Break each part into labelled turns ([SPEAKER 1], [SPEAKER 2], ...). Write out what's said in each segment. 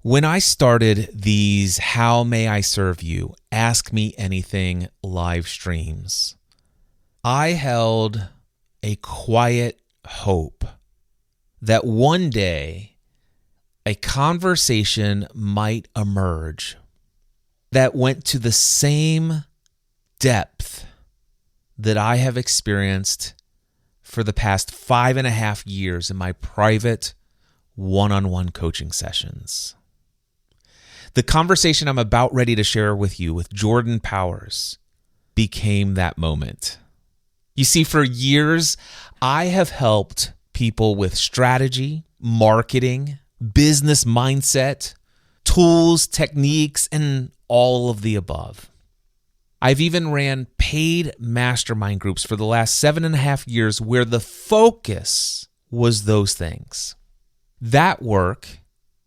[SPEAKER 1] When I started these How May I Serve You, Ask Me Anything live streams, I held a quiet hope that one day a conversation might emerge that went to the same depth that I have experienced for the past 5.5 years in my private one-on-one coaching sessions. The conversation I'm about ready to share with you with Jordan Powers became that moment. You see, for years, I have helped people with strategy, marketing, business mindset, tools, techniques, and all of the above. I've even ran paid mastermind groups for the last 7.5 years where the focus was those things. That work,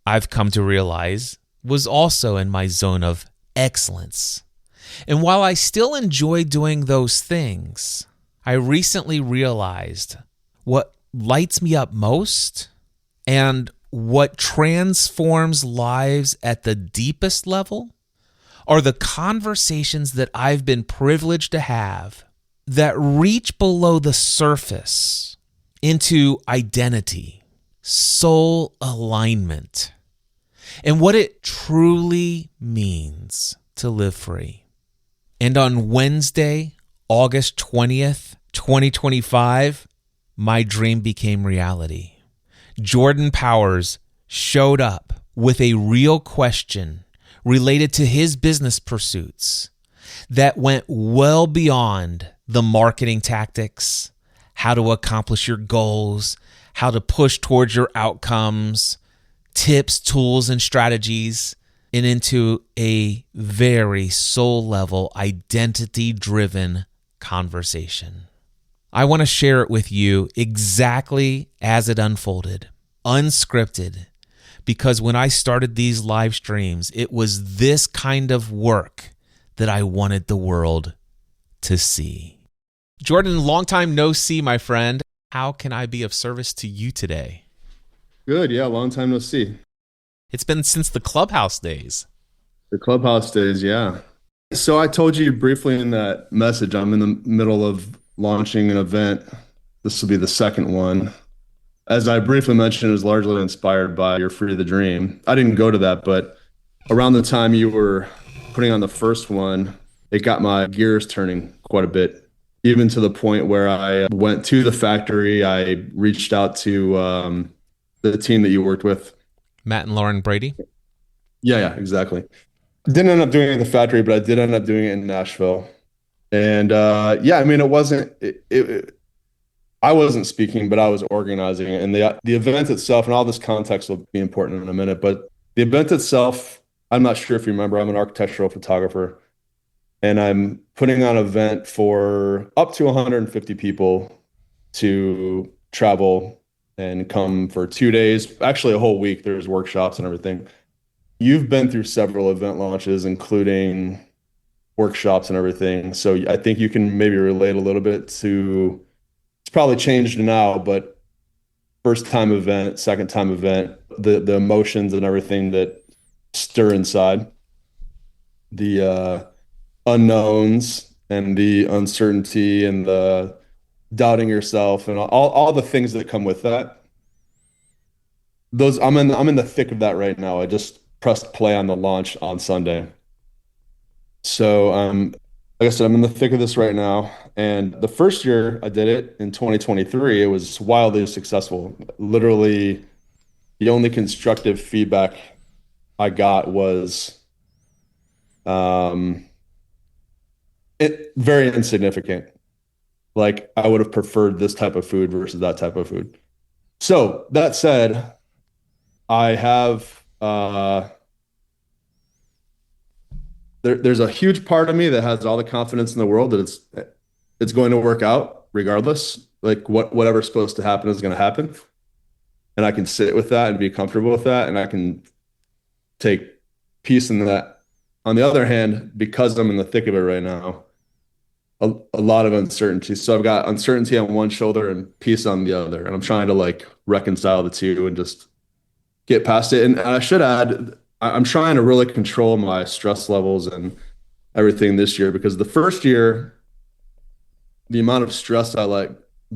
[SPEAKER 1] I've come to realize, was also in my zone of excellence. And while I still enjoy doing those things, I recently realized what lights me up most and what transforms lives at the deepest level are the conversations that I've been privileged to have that reach below the surface into identity, soul alignment, and what it truly means to live free. And on Wednesday, August 20th, 2025, my dream became reality. Jordan Powers showed up with a real question related to his business pursuits that went well beyond the marketing tactics, how to accomplish your goals, how to push towards your outcomes, tips, tools, and strategies, and into a very soul-level, identity-driven conversation. I want to share it with you exactly as it unfolded, unscripted, because when I started these live streams, it was this kind of work that I wanted the world to see. Jordan, long time no see, my friend. How can I be of service to you today?
[SPEAKER 2] Good, yeah, long time no see.
[SPEAKER 1] It's been since the Clubhouse days.
[SPEAKER 2] The Clubhouse days, yeah. So I told you briefly in that message, I'm in the middle of launching an event. This will be the second one. As I briefly mentioned, it was largely inspired by You're Free to Dream. I didn't go to that, but around the time you were putting on the first one, it got my gears turning quite a bit, even to the point where I went to the factory. I reached out to the team that you worked with.
[SPEAKER 1] Matt and Lauren Brady?
[SPEAKER 2] Yeah, exactly. Didn't end up doing it in the factory, but I did end up doing it in Nashville. And yeah, I mean, I wasn't speaking, but I was organizing it. And the event itself, and all this context will be important in a minute, but the event itself, I'm not sure if you remember, I'm an architectural photographer, and I'm putting on an event for up to 150 people to travel and come for 2 days, actually a whole week. There's workshops and everything. You've been through several event launches, including workshops and everything. So I think you can maybe relate a little bit to, it's probably changed now, but first time event, second time event, the emotions and everything that stir inside, the unknowns and the uncertainty and the doubting yourself and all the things that come with that. Those I'm in the thick of that right now. I just pressed play on the launch on Sunday. So like I said, I'm in the thick of this right now. And the first year I did it in 2023, it was wildly successful. Literally, the only constructive feedback I got was it very insignificant. Like, I would have preferred this type of food versus that type of food. So that said, I have there's a huge part of me that has all the confidence in the world that it's going to work out regardless. Like whatever's supposed to happen is going to happen. And I can sit with that and be comfortable with that. And I can take peace in that. On the other hand, because I'm in the thick of it right now, a lot of uncertainty. So I've got uncertainty on one shoulder and peace on the other. And I'm trying to like reconcile the two and just get past it. And I should add, I'm trying to really control my stress levels and everything this year, because the first year, the amount of stress I let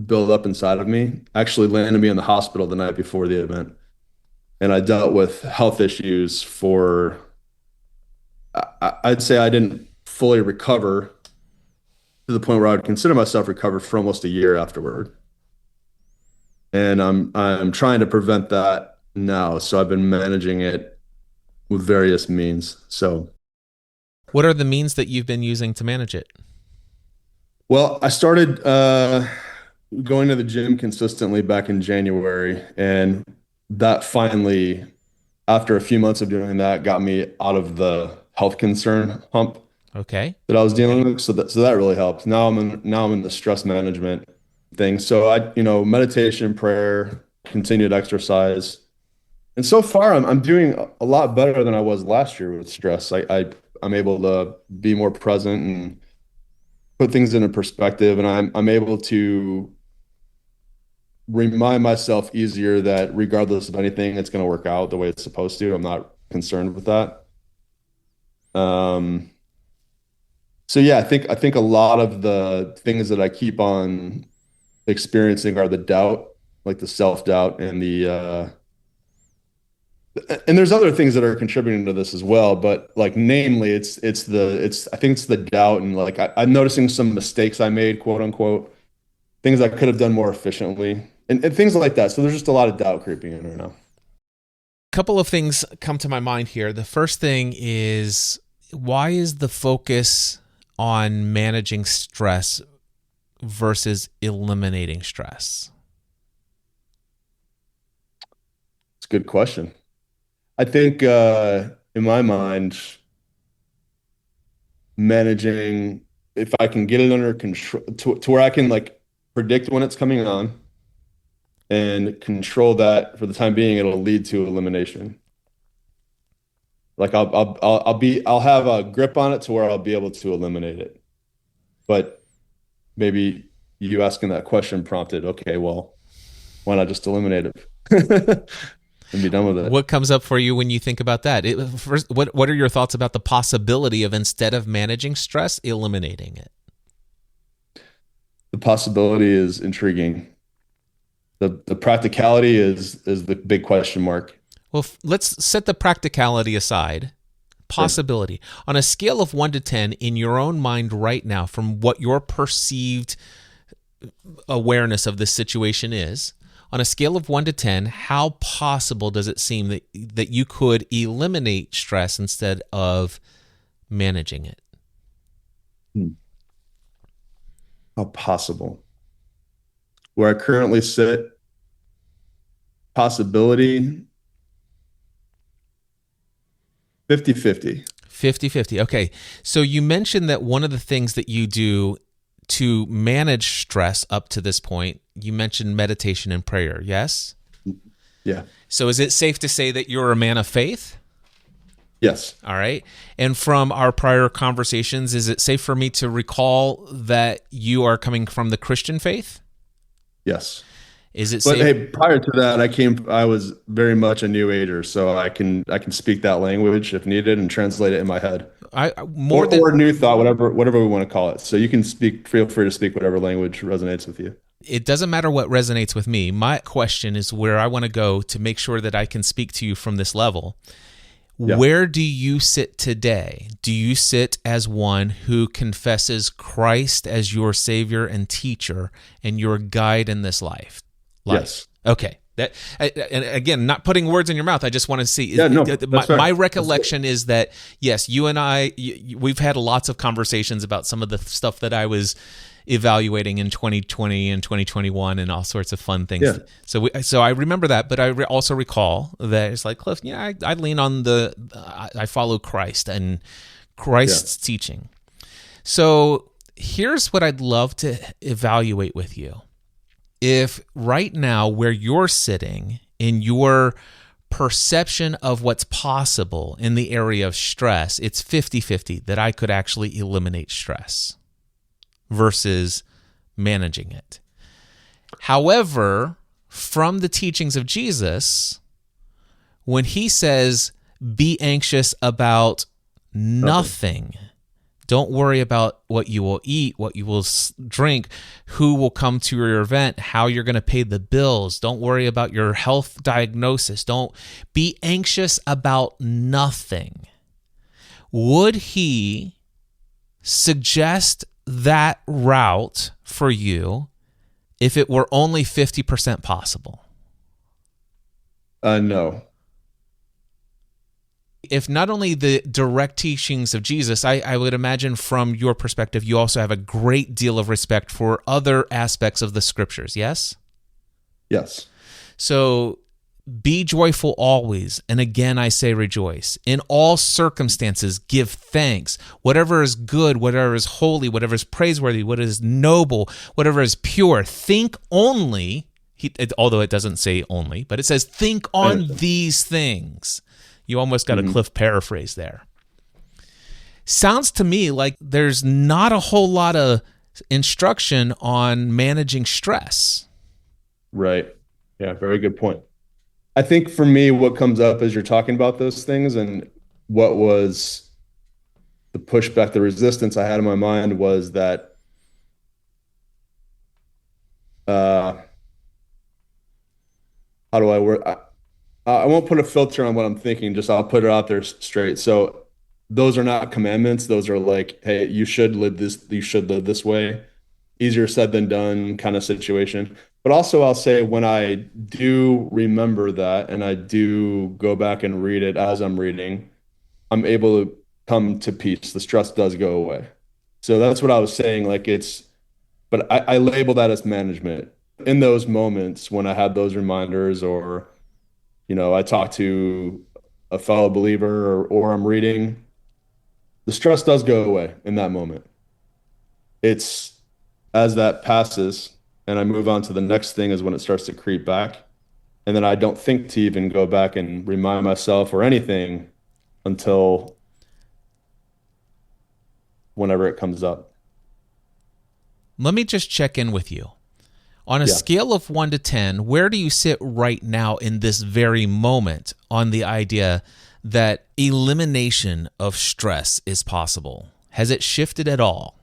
[SPEAKER 2] build up inside of me actually landed me in the hospital the night before the event. And I dealt with health issues for, I'd say I didn't fully recover to the point where I would consider myself recovered for almost a year afterward. And I'm trying to prevent that now. So I've been managing it with various means. So,
[SPEAKER 1] What are the means that you've been using to manage it?
[SPEAKER 2] well, I started going to the gym consistently back in January, and that finally, after a few months of doing that, got me out of the health concern hump
[SPEAKER 1] Okay.
[SPEAKER 2] that I was dealing with. So that really helped. Now I'm in the stress management thing. So meditation, prayer, continued exercise. And so far I'm doing a lot better than I was last year with stress. I'm able to be more present and put things into perspective, and I'm able to remind myself easier that regardless of anything, it's going to work out the way it's supposed to. I'm not concerned with that. So yeah, I think a lot of the things that I keep on experiencing are the doubt, like the self-doubt and there's other things that are contributing to this as well, but like namely I think it's the doubt, and like I'm noticing some mistakes I made, quote unquote, things I could have done more efficiently, and things like that. So there's just a lot of doubt creeping in right now.
[SPEAKER 1] Couple of things come to my mind here. The first thing is, why is the focus on managing stress versus eliminating stress?
[SPEAKER 2] It's a good question. I think in my mind, managing, if I can get it under control to where I can like predict when it's coming on and control that for the time being, it'll lead to elimination. Like I'll have a grip on it to where I'll be able to eliminate it. But maybe you asking that question prompted, okay, well, why not just eliminate it and be done with it?
[SPEAKER 1] What comes up for you when you think about that? First, what are your thoughts about the possibility of, instead of managing stress, eliminating it?
[SPEAKER 2] The possibility is intriguing. The practicality is the big question mark.
[SPEAKER 1] Well, let's set the practicality aside. Possibility. Sure. On a scale of 1 to 10, in your own mind right now, from what your perceived awareness of this situation is, on a scale of 1 to 10, how possible does it seem that you could eliminate stress instead of managing it?
[SPEAKER 2] How possible? Where I currently sit, possibility 50-50.
[SPEAKER 1] 50-50. Okay. So you mentioned that one of the things that you do to manage stress up to this point, you mentioned meditation and prayer, yes?
[SPEAKER 2] Yeah.
[SPEAKER 1] So is it safe to say that you're a man of faith?
[SPEAKER 2] Yes.
[SPEAKER 1] All right. And from our prior conversations, is it safe for me to recall that you are coming from the Christian faith?
[SPEAKER 2] Yes.
[SPEAKER 1] Is it
[SPEAKER 2] But
[SPEAKER 1] safe?
[SPEAKER 2] hey, prior to that, I was very much a new ager, so I can speak that language if needed and translate it in my head. Or new thought, whatever we want to call it. So you can feel free to speak whatever language resonates with you.
[SPEAKER 1] It doesn't matter what resonates with me. My question is where I want to go to make sure that I can speak to you from this level. Yeah. Where do you sit today? Do you sit as one who confesses Christ as your Savior and teacher and your guide in this life?
[SPEAKER 2] Yes.
[SPEAKER 1] Okay. And again, not putting words in your mouth. I just want to see.
[SPEAKER 2] Yeah, no,
[SPEAKER 1] my recollection is that, yes, you and I, we've had lots of conversations about some of the stuff that I was evaluating in 2020 and 2021 and all sorts of fun things. Yeah. So I remember that, but I also recall that it's like, Cliff, yeah, I lean on I follow Christ and Christ's teaching. So here's what I'd love to evaluate with you. If right now where you're sitting in your perception of what's possible in the area of stress, it's 50-50 that I could actually eliminate stress versus managing it. However, from the teachings of Jesus, when he says, Be anxious about nothing. Don't worry about what you will eat, what you will drink, who will come to your event, how you're going to pay the bills. Don't worry about your health diagnosis. Don't be anxious about nothing. Would he suggest that route for you if it were only 50% possible?
[SPEAKER 2] No.
[SPEAKER 1] If not only the direct teachings of Jesus, I would imagine from your perspective, you also have a great deal of respect for other aspects of the scriptures, yes?
[SPEAKER 2] Yes.
[SPEAKER 1] So be joyful always, and again I say rejoice. In all circumstances, give thanks. Whatever is good, whatever is holy, whatever is praiseworthy, what is noble, whatever is pure, think only, although it doesn't say only, but it says think on these things. You almost got a Cliff paraphrase there. Sounds to me like there's not a whole lot of instruction on managing stress.
[SPEAKER 2] Right. Yeah, very good point. I think for me, what comes up as you're talking about those things and what was the pushback, the resistance I had in my mind was that how do I work? I won't put a filter on what I'm thinking, just I'll put it out there straight. So those are not commandments. Those are like, hey, you should live this way. Easier said than done kind of situation. But also I'll say when I do remember that and I do go back and read it as I'm reading, I'm able to come to peace. The stress does go away. So that's what I was saying. But I label that as management. In those moments when I had those reminders or I talk to a fellow believer or I'm reading, the stress does go away in that moment. It's as that passes and I move on to the next thing is when it starts to creep back. And then I don't think to even go back and remind myself or anything until whenever it comes up.
[SPEAKER 1] Let me just check in with you. On a scale of 1 to 10, where do you sit right now in this very moment on the idea that elimination of stress is possible? Has it shifted at all?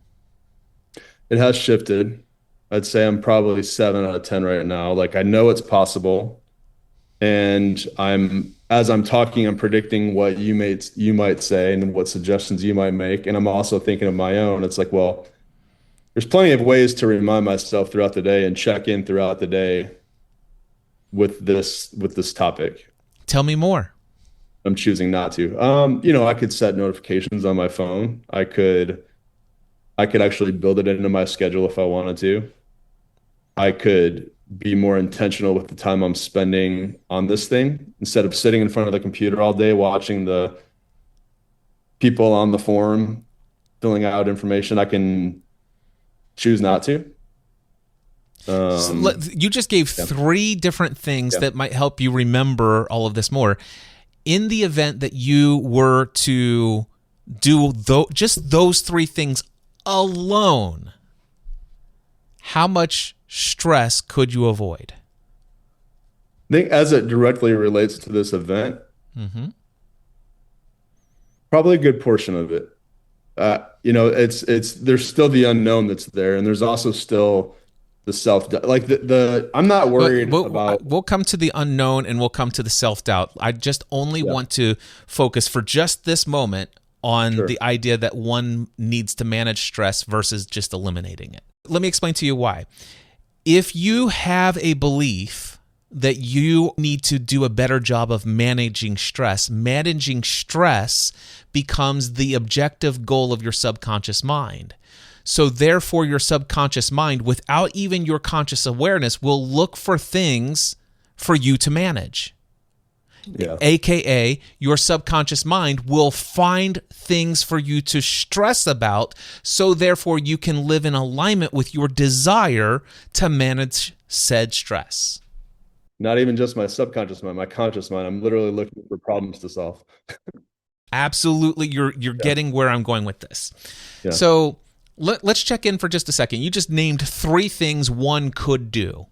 [SPEAKER 2] It has shifted. I'd say I'm probably 7 out of 10 right now. Like I know it's possible. And as I'm talking, I'm predicting what you might say and what suggestions you might make. And I'm also thinking of my own. It's like, well, there's plenty of ways to remind myself throughout the day and check in throughout the day with this topic.
[SPEAKER 1] Tell me more.
[SPEAKER 2] I'm choosing not to. I could set notifications on my phone. I could actually build it into my schedule if I wanted to. I could be more intentional with the time I'm spending on this thing instead of sitting in front of the computer all day watching the people on the forum filling out information. I can choose not to.
[SPEAKER 1] You just gave 3 different things that might help you remember all of this more. In the event that you were to do just those 3 things alone, how much stress could you avoid?
[SPEAKER 2] I think as it directly relates to this event, probably a good portion of it. It's there's still the unknown that's there, and there's also still the self-doubt. Like I'm not worried about.
[SPEAKER 1] We'll come to the unknown and we'll come to the self-doubt. I just only want to focus for just this moment on the idea that one needs to manage stress versus just eliminating it. Let me explain to you why. If you have a belief that you need to do a better job of managing stress becomes the objective goal of your subconscious mind. So therefore, your subconscious mind, without even your conscious awareness, will look for things for you to manage. Yeah. AKA, your subconscious mind will find things for you to stress about, so therefore you can live in alignment with your desire to manage said stress.
[SPEAKER 2] Not even just my subconscious mind, my conscious mind. I'm literally looking for problems to solve.
[SPEAKER 1] Absolutely. You're getting where I'm going with this. Yeah. So let's check in for just a second. You just named 3 things one could do.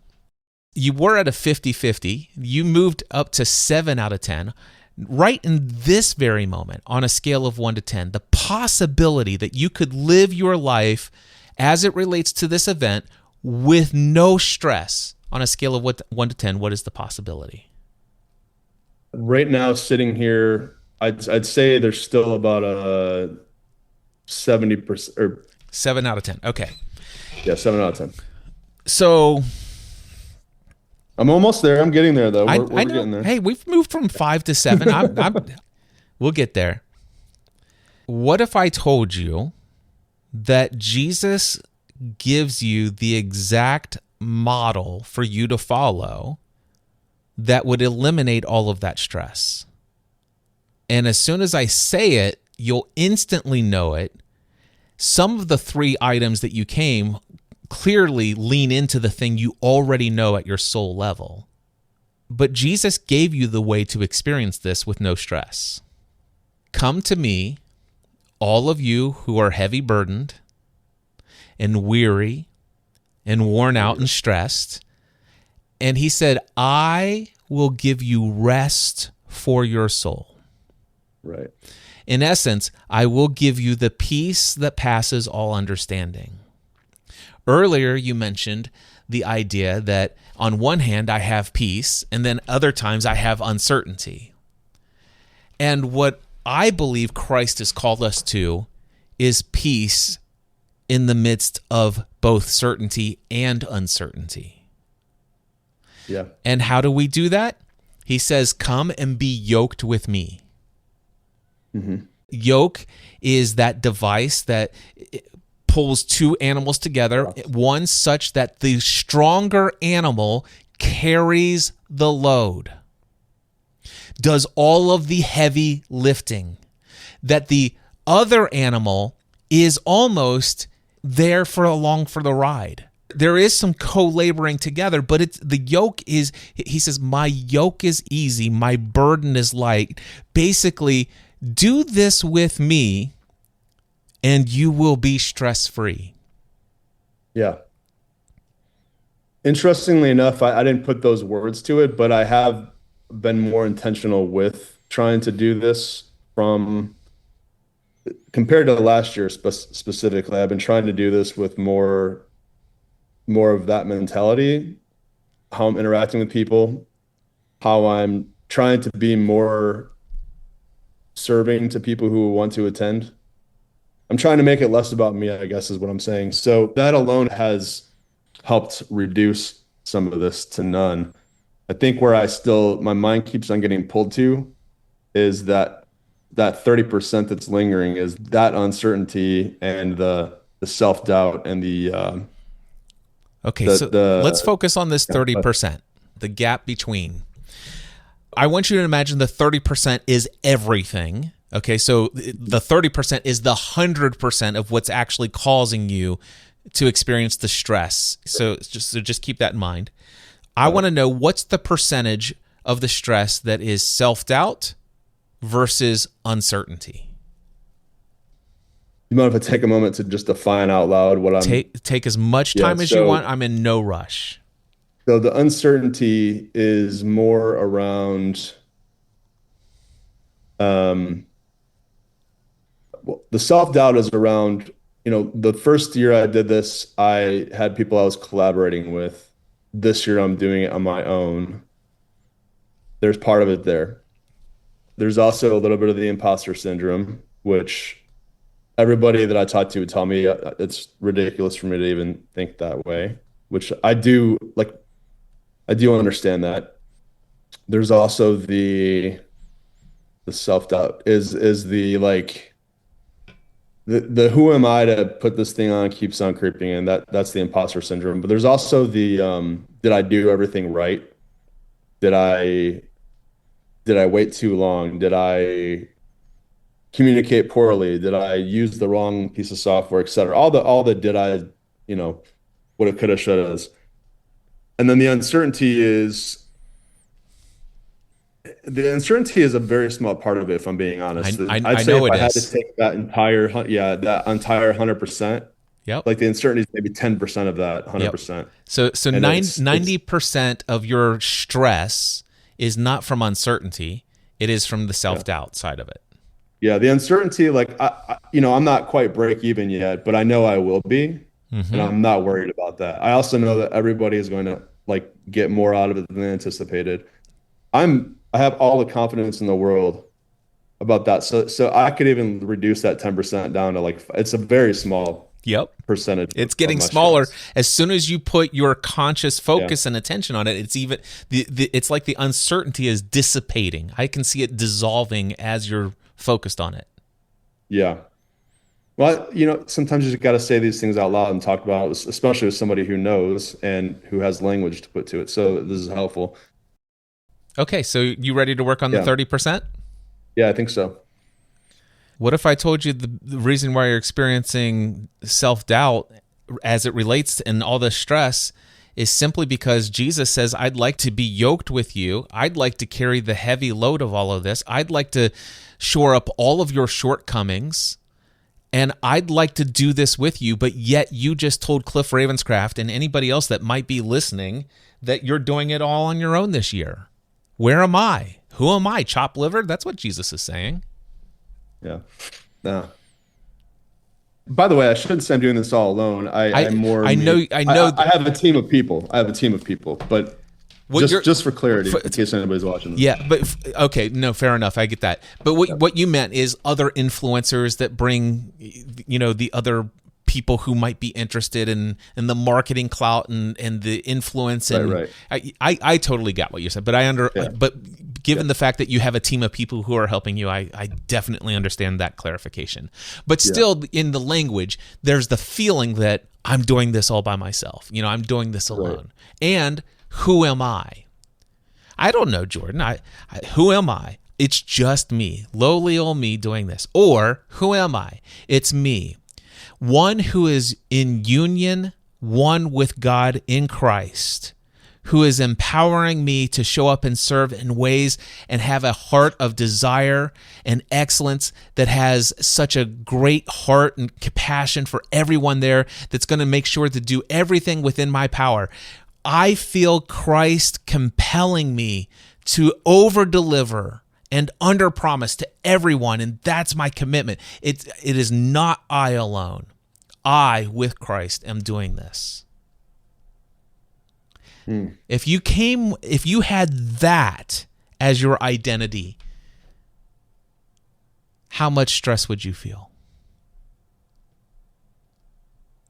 [SPEAKER 1] You were at a 50-50. You moved up to 7 out of 10. right in this very moment, on a scale of 1 to 10, the possibility that you could live your life as it relates to this event with no stress, on a scale of 1 to 10, what is the possibility?
[SPEAKER 2] Right now, sitting here, I'd say there's still about a 70% or
[SPEAKER 1] 7 out of 10. Okay.
[SPEAKER 2] yeah, 7 out of 10.
[SPEAKER 1] So
[SPEAKER 2] I'm almost there. I'm getting there though.
[SPEAKER 1] I
[SPEAKER 2] We're
[SPEAKER 1] know.
[SPEAKER 2] getting there.
[SPEAKER 1] Hey, we've moved from 5 to 7. We'll get there. What if I told you that Jesus gives you the exact model for you to follow that would eliminate all of that stress? And as soon as I say it, you'll instantly know it. Some of the 3 items that you came clearly lean into the thing you already know at your soul level. But Jesus gave you the way to experience this with no stress. Come to me, all of you who are heavy burdened and weary and worn out and stressed. And he said, I will give you rest for your soul.
[SPEAKER 2] Right.
[SPEAKER 1] In essence, I will give you the peace that passes all understanding. Earlier, you mentioned the idea that on one hand, I have peace, and then other times I have uncertainty. And what I believe Christ has called us to is peace in the midst of both certainty and uncertainty.
[SPEAKER 2] Yeah.
[SPEAKER 1] And how do we do that? He says, come and be yoked with me.
[SPEAKER 2] Mm-hmm.
[SPEAKER 1] Yoke is that device that pulls 2 animals together, one such that the stronger animal carries the load, does all of the heavy lifting, that the other animal is almost there along for the ride. There is some co-laboring together, but the yoke is, he says, my yoke is easy, my burden is light. Basically, do this with me and you will be stress-free.
[SPEAKER 2] Yeah. Interestingly enough, I didn't put those words to it, but I have been more intentional with trying to do this from compared to last year specifically. I've been trying to do this with more of that mentality, how I'm interacting with people, how I'm trying to be more serving to people who want to attend. I'm trying to make it less about me, I guess is what I'm saying. So that alone has helped reduce some of this to none. I think where my mind keeps on getting pulled to is that 30% that's lingering is that uncertainty and the self-doubt and
[SPEAKER 1] let's focus on this 30%, the gap between. I want you to imagine the 30% is everything. Okay, so the 30% is the 100% of what's actually causing you to experience the stress. So just keep that in mind. I want to know, what's the percentage of the stress that is self-doubt versus uncertainty?
[SPEAKER 2] You mind if I take a moment to just define out loud what I'm...
[SPEAKER 1] Take as much time as you want. I'm in no rush.
[SPEAKER 2] So the uncertainty is more around... the self-doubt is around, the first year I did this, I had people I was collaborating with. This year I'm doing it on my own. There's part of it there. There's also a little bit of the imposter syndrome, which everybody that I talk to would tell me it's ridiculous for me to even think that way, which I do understand that. There's also the self-doubt is the the who am I to put this thing on keeps on creeping in. That's the imposter syndrome. But there's also the did I do everything right? Did I wait too long? Did I communicate poorly? Did I use the wrong piece of software, et cetera? All the did I, what it coulda, shoulda. And then the uncertainty is a very small part of it, if I'm being honest. I'd say if I had to take that entire 100%,
[SPEAKER 1] yep.
[SPEAKER 2] Like the uncertainty is maybe 10% of that 100%.
[SPEAKER 1] Yep. So 90% of your stress is not from uncertainty. It is from the
[SPEAKER 2] Yeah.
[SPEAKER 1] self-doubt side of it.
[SPEAKER 2] Yeah, the uncertainty, like I'm not quite break even yet, but I know I will be, and
[SPEAKER 1] Mm-hmm.
[SPEAKER 2] I'm not worried about that. I also know that everybody is going to like get more out of it than anticipated. I have all the confidence in the world about that. So I could even reduce that 10% down to like it's a very small
[SPEAKER 1] Yep.
[SPEAKER 2] percentage
[SPEAKER 1] It's
[SPEAKER 2] of
[SPEAKER 1] getting
[SPEAKER 2] my
[SPEAKER 1] smaller
[SPEAKER 2] stress.
[SPEAKER 1] as soon as you put your conscious
[SPEAKER 2] Yeah.
[SPEAKER 1] focus and attention on it. It's even it's like the uncertainty is dissipating. I can see it dissolving as you're focused on it.
[SPEAKER 2] Yeah. Well, sometimes you just got to say these things out loud and talk about it, especially with somebody who knows and who has language to put to it. So this is helpful.
[SPEAKER 1] Okay, so you ready to work on the
[SPEAKER 2] Yeah.
[SPEAKER 1] 30%?
[SPEAKER 2] Yeah, I think so.
[SPEAKER 1] What if I told you the reason why you're experiencing self-doubt as it relates and all this stress is simply because Jesus says, I'd like to be yoked with you. I'd like to carry the heavy load of all of this. I'd like to shore up all of your shortcomings. And I'd like to do this with you, but yet you just told Cliff Ravenscraft and anybody else that might be listening that you're doing it all on your own this year. Where am I? Who am I? Chopped liver? That's what Jesus is saying.
[SPEAKER 2] Yeah. Yeah. By the way, I shouldn't say I'm doing this all alone.
[SPEAKER 1] I
[SPEAKER 2] I'm more
[SPEAKER 1] I know I know
[SPEAKER 2] I have a team of people. I have a team of people, but
[SPEAKER 1] what you're
[SPEAKER 2] just for clarity, in case anybody's watching this.
[SPEAKER 1] yeah, but okay, no, fair enough. I get that. But what you meant is other influencers that bring the other people who might be interested in the marketing clout and the influence and
[SPEAKER 2] Right.
[SPEAKER 1] I totally got what you said, but but given the fact that you have a team of people who are helping you, I definitely understand that clarification. But still in the language, there's the feeling that I'm doing this all by myself. I'm doing this alone. And who am I? I don't know, Jordan. Who am I? It's just me, lowly old me doing this. Or who am I? It's me, one who is in union, one with God in Christ, who is empowering me to show up and serve in ways and have a heart of desire and excellence that has such a great heart and compassion for everyone there that's going to make sure to do everything within my power. I feel Christ compelling me to over-deliver and under-promise to everyone, and that's my commitment. It is not I alone. I, with Christ, am doing this. If you had that as your identity, how much stress would you feel?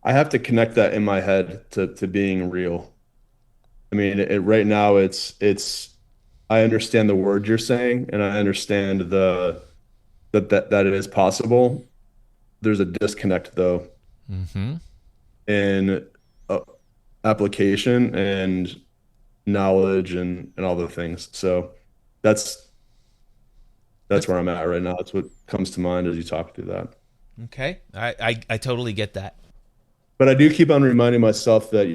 [SPEAKER 2] I have to connect that in my head to being real. I mean, right now I understand the word you're saying, and I understand that it is possible. There's a disconnect though in application and knowledge and all the things. So that's where I'm at right now. That's what comes to mind as you talk through that.
[SPEAKER 1] Okay, I totally get that.
[SPEAKER 2] But I do keep on reminding myself that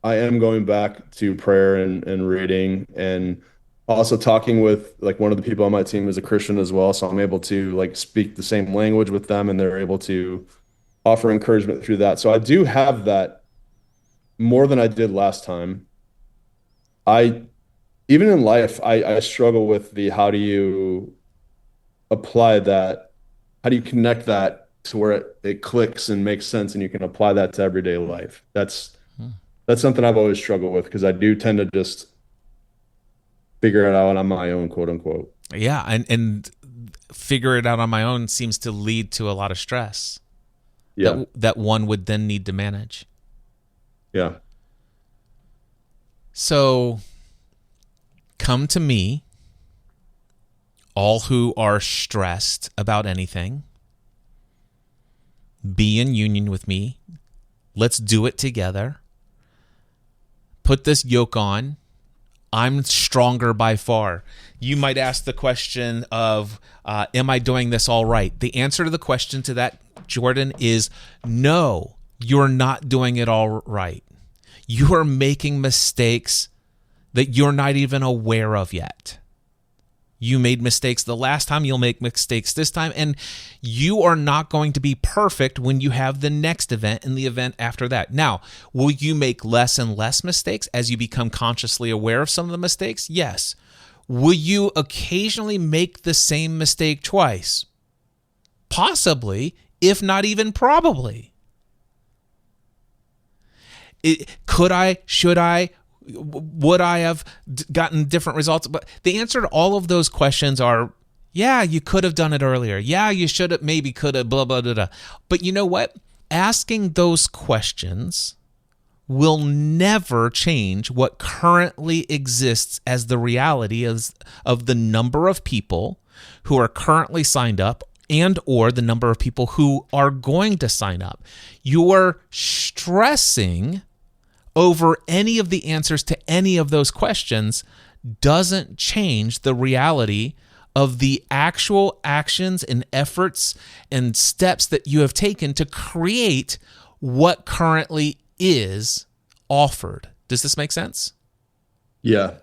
[SPEAKER 2] I am going back to prayer and reading and also talking with like one of the people on my team is a Christian as well. So I'm able to like speak the same language with them and they're able to offer encouragement through that. So I do have that more than I did last time. Even in life, I struggle with how do you apply that? How do you connect that to where it clicks and makes sense and you can apply that to everyday life? That's something I've always struggled with because I do tend to just figure it out on my own, quote unquote.
[SPEAKER 1] Yeah, and figure it out on my own seems to lead to a lot of stress.
[SPEAKER 2] Yeah.
[SPEAKER 1] That one would then need to manage.
[SPEAKER 2] Yeah.
[SPEAKER 1] So come to me, all who are stressed about anything. Be in union with me. Let's do it together. Put this yoke on. I'm stronger by far. You might ask the question of, am I doing this all right? The answer to the question to that, Jordan, is no, you're not doing it all right. You are making mistakes that you're not even aware of yet. You made mistakes the last time, you'll make mistakes this time, and you are not going to be perfect when you have the next event and the event after that. Now, will you make less and less mistakes as you become consciously aware of some of the mistakes? Yes. Will you occasionally make the same mistake twice? Possibly, if not even probably. Could I, should I, would I have gotten different results? But the answer to all of those questions are, yeah, you could have done it earlier. Yeah, you should have, maybe could have, blah, blah, blah, blah. But you know what? Asking those questions will never change what currently exists as the reality of the number of people who are currently signed up and or the number of people who are going to sign up. You're stressing over any of the answers to any of those questions doesn't change the reality of the actual actions and efforts and steps that you have taken to create what currently is offered. Does this make sense?
[SPEAKER 2] Yeah.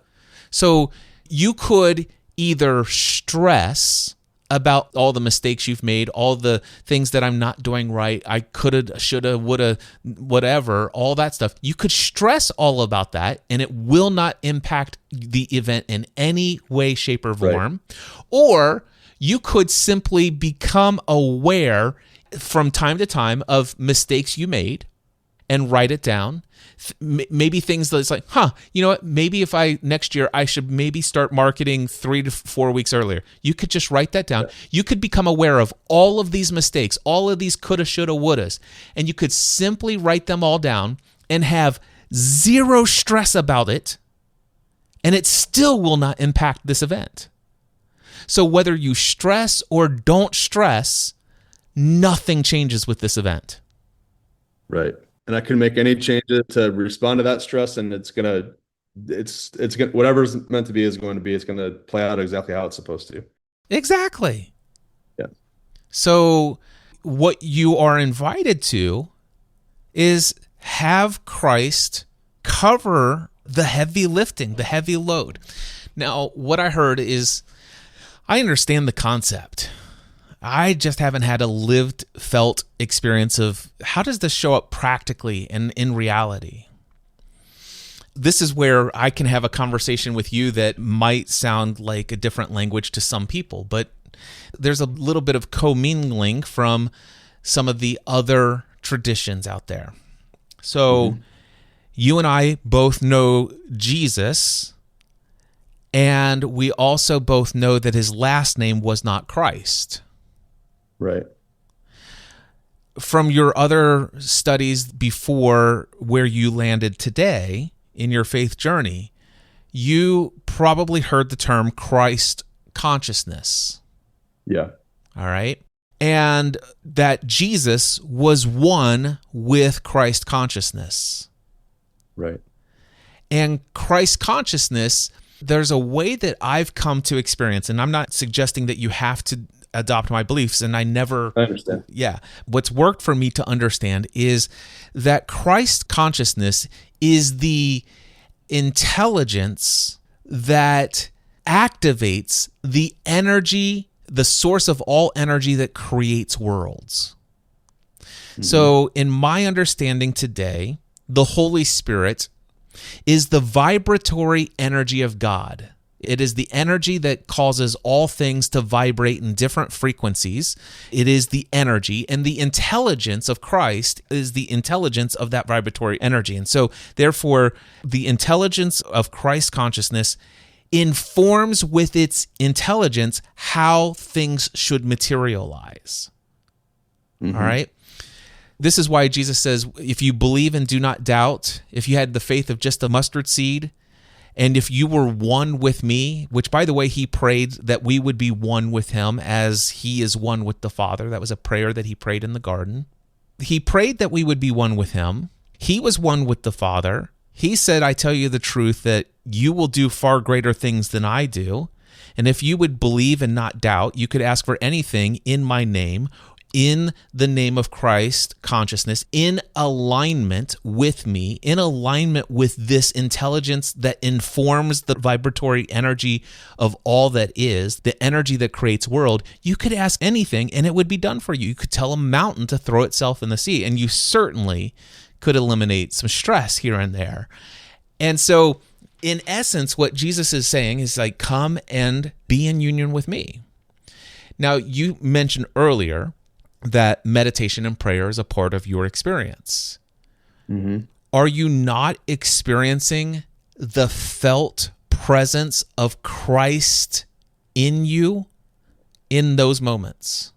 [SPEAKER 1] So you could either stress about all the mistakes you've made, all the things that I'm not doing right, I coulda, shoulda, woulda, whatever, all that stuff. You could stress all about that, and it will not impact the event in any way, shape, or form. Right. Or you could simply become aware from time to time of mistakes you made and write it down. Maybe things that's like, you know what? Maybe if next year I should maybe start marketing 3 to 4 weeks earlier. You could just write that down. You could become aware of all of these mistakes, all of these coulda, shoulda, wouldas, and you could simply write them all down and have zero stress about it, and it still will not impact this event. So whether you stress or don't stress, nothing changes with this event.
[SPEAKER 2] Right. And I can make any changes to respond to that stress, and it's gonna whatever's meant to be is going to be. It's gonna play out exactly how it's supposed to.
[SPEAKER 1] Exactly.
[SPEAKER 2] Yeah.
[SPEAKER 1] So what you are invited to is have Christ cover the heavy lifting, the heavy load. Now, what I heard is, I understand the concept. I just haven't had a lived, felt experience of how does this show up practically and in reality. This is where I can have a conversation with you that might sound like a different language to some people, but there's a little bit of commingling from some of the other traditions out there. So you and I both know Jesus, and we also both know that his last name was not Christ.
[SPEAKER 2] Right.
[SPEAKER 1] From your other studies before where you landed today in your faith journey, you probably heard the term Christ consciousness.
[SPEAKER 2] Yeah.
[SPEAKER 1] All right. And that Jesus was one with Christ consciousness.
[SPEAKER 2] Right.
[SPEAKER 1] And Christ consciousness, there's a way that I've come to experience, and I'm not suggesting that you have to adopt my beliefs, and I
[SPEAKER 2] understand.
[SPEAKER 1] Yeah. What's worked for me to understand is that Christ consciousness is the intelligence that activates the energy, the source of all energy that creates worlds. So in my understanding today, the Holy Spirit is the vibratory energy of God. It is the energy that causes all things to vibrate in different frequencies. It is the energy, and the intelligence of Christ is the intelligence of that vibratory energy. And so, therefore, the intelligence of Christ consciousness informs with its intelligence how things should materialize. All right? This is why Jesus says, if you believe and do not doubt, if you had the faith of just a mustard seed, and if you were one with me, which, by the way, he prayed that we would be one with him as he is one with the Father. That was a prayer that he prayed in the garden. He prayed that we would be one with him. He was one with the Father. He said, I tell you the truth, that you will do far greater things than I do. And if you would believe and not doubt, you could ask for anything in my name, in the name of Christ consciousness, in alignment with me, in alignment with this intelligence that informs the vibratory energy of all that is, the energy that creates world. You could ask anything and it would be done for you. You could tell a mountain to throw itself in the sea, and you certainly could eliminate some stress here and there. And so in essence, what Jesus is saying is like, come and be in union with me. Now, you mentioned earlier that meditation and prayer is a part of your experience.
[SPEAKER 2] Mm-hmm.
[SPEAKER 1] Are you not experiencing the felt presence of Christ in you in those moments?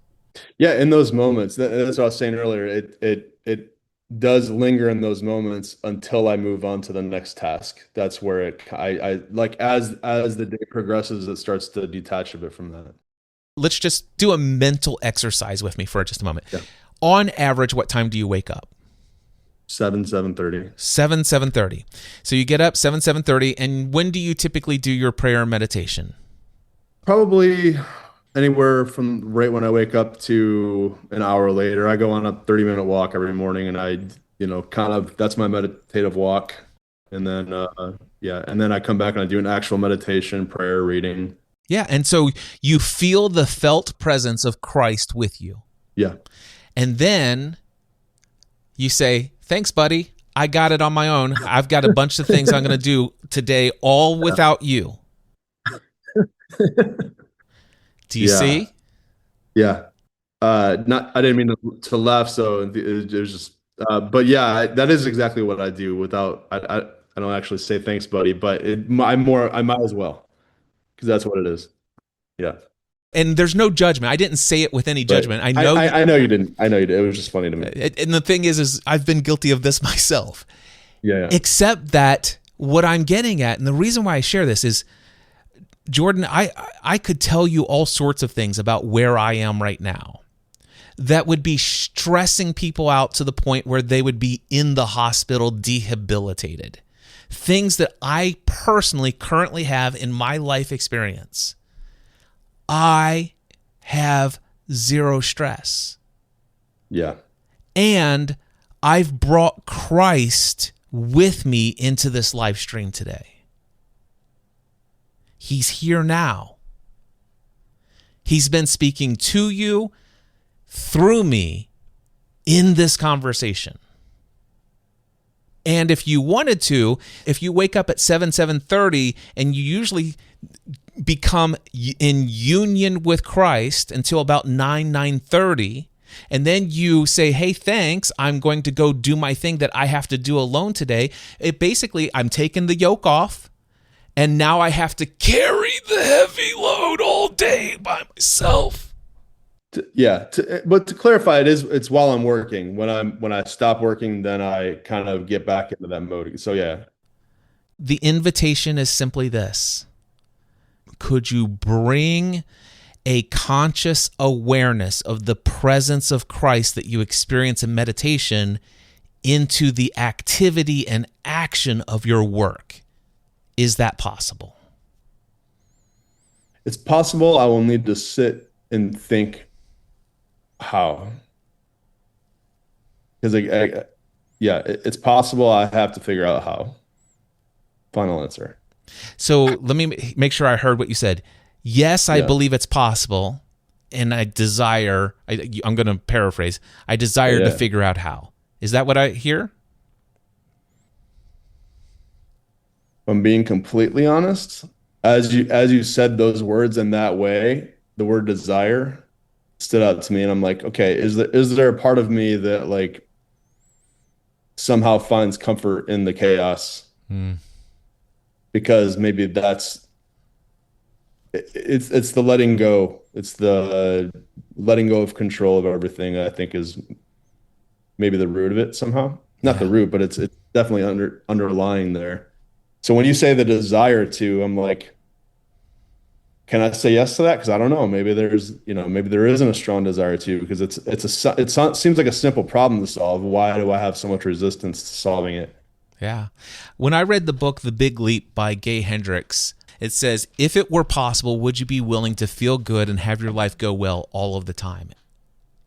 [SPEAKER 2] Yeah, in those moments, that's what I was saying earlier. It does linger in those moments until I move on to the next task. That's where I like as the day progresses, it starts to detach a bit from that.
[SPEAKER 1] Let's just do a mental exercise with me for just a moment.
[SPEAKER 2] Yeah.
[SPEAKER 1] On average, what time do you wake up?
[SPEAKER 2] 7:30.
[SPEAKER 1] 7:30. So you get up 7:30, and when do you typically do your prayer and meditation?
[SPEAKER 2] Probably anywhere from right when I wake up to an hour later. I go on a 30-minute walk every morning, and kind of that's my meditative walk. And then and then I come back and I do an actual meditation, prayer, reading.
[SPEAKER 1] Yeah, and so you feel the felt presence of Christ with you.
[SPEAKER 2] Yeah.
[SPEAKER 1] And then you say, thanks, buddy. I got it on my own. I've got a bunch of things I'm going to do today, all without you. Do you see?
[SPEAKER 2] Yeah. I didn't mean to laugh. So it was just, but yeah, that is exactly what I do I don't actually say thanks, buddy, but I might as well, because that's what it is. Yeah.
[SPEAKER 1] And there's no judgment. I didn't say it with any judgment.
[SPEAKER 2] Right.
[SPEAKER 1] I know
[SPEAKER 2] I know you didn't. I know you did. It was just funny to me.
[SPEAKER 1] And the thing is I've been guilty of this myself.
[SPEAKER 2] Yeah.
[SPEAKER 1] Except that what I'm getting at, and the reason why I share this is, Jordan, I could tell you all sorts of things about where I am right now that would be stressing people out to the point where they would be in the hospital debilitated. Things that I personally currently have in my life experience. I have zero stress.
[SPEAKER 2] Yeah.
[SPEAKER 1] And I've brought Christ with me into this live stream today. He's here now. He's been speaking to you through me in this conversation. And if you wanted to, if you wake up at 7:30 and you usually become in union with Christ until about 9:30, and then you say, hey, thanks, I'm going to go do my thing that I have to do alone today. I'm taking the yoke off. And now I have to carry the heavy load all day by myself.
[SPEAKER 2] But to clarify, it's while I'm working. When I stop working, then I kind of get back into that mode. So yeah.
[SPEAKER 1] The invitation is simply this. Could you bring a conscious awareness of the presence of Christ that you experience in meditation into the activity and action of your work? Is that possible?
[SPEAKER 2] It's possible. I will need to sit and think how. Because it's possible. I have to figure out how. Final answer.
[SPEAKER 1] So let me make sure I heard what you said. Yes, I believe it's possible, and I desire, I'm going to paraphrase, I desire to figure out how. Is that what I hear?
[SPEAKER 2] I'm being completely honest, as you said those words in that way, the word desire stood out to me, and I'm like, okay, is there a part of me that like somehow finds comfort in the chaos? Because maybe it's the letting go. It's the letting go of control of everything, I think, is maybe the root of it somehow. Not the root, but it's definitely underlying there. So when you say the desire to, I'm like, can I say yes to that? Because I don't know. Maybe there isn't a strong desire to, because it seems like a simple problem to solve. Why do I have so much resistance to solving it?
[SPEAKER 1] Yeah. When I read the book The Big Leap by Gay Hendricks, it says, if it were possible, would you be willing to feel good and have your life go well all of the time?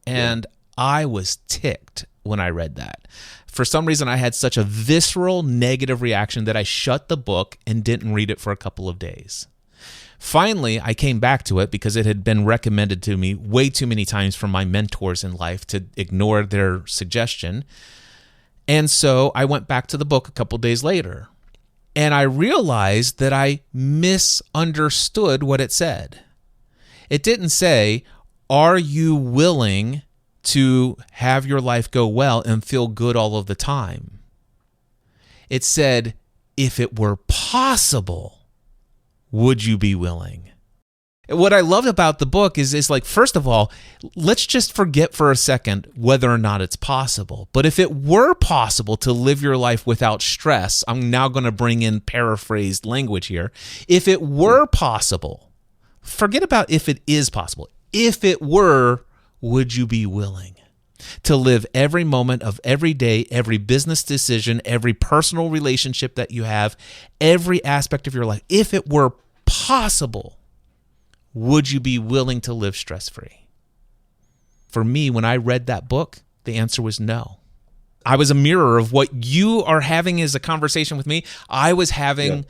[SPEAKER 1] And I was ticked when I read that. For some reason, I had such a visceral negative reaction that I shut the book and didn't read it for a couple of days. Finally, I came back to it because it had been recommended to me way too many times from my mentors in life to ignore their suggestion. And so I went back to the book a couple of days later. And I realized that I misunderstood what it said. It didn't say, are you willing to have your life go well and feel good all of the time? It said, if it were possible, would you be willing? What I love about the book is like, first of all, let's just forget for a second whether or not it's possible. But if it were possible to live your life without stress, I'm now going to bring in paraphrased language here. If it were possible, forget about if it is possible. If it were, would you be willing to live every moment of every day, every business decision, every personal relationship that you have, every aspect of your life? If it were possible, would you be willing to live stress-free? For me, when I read that book, the answer was no. I was a mirror of what you are having as a conversation with me. I was having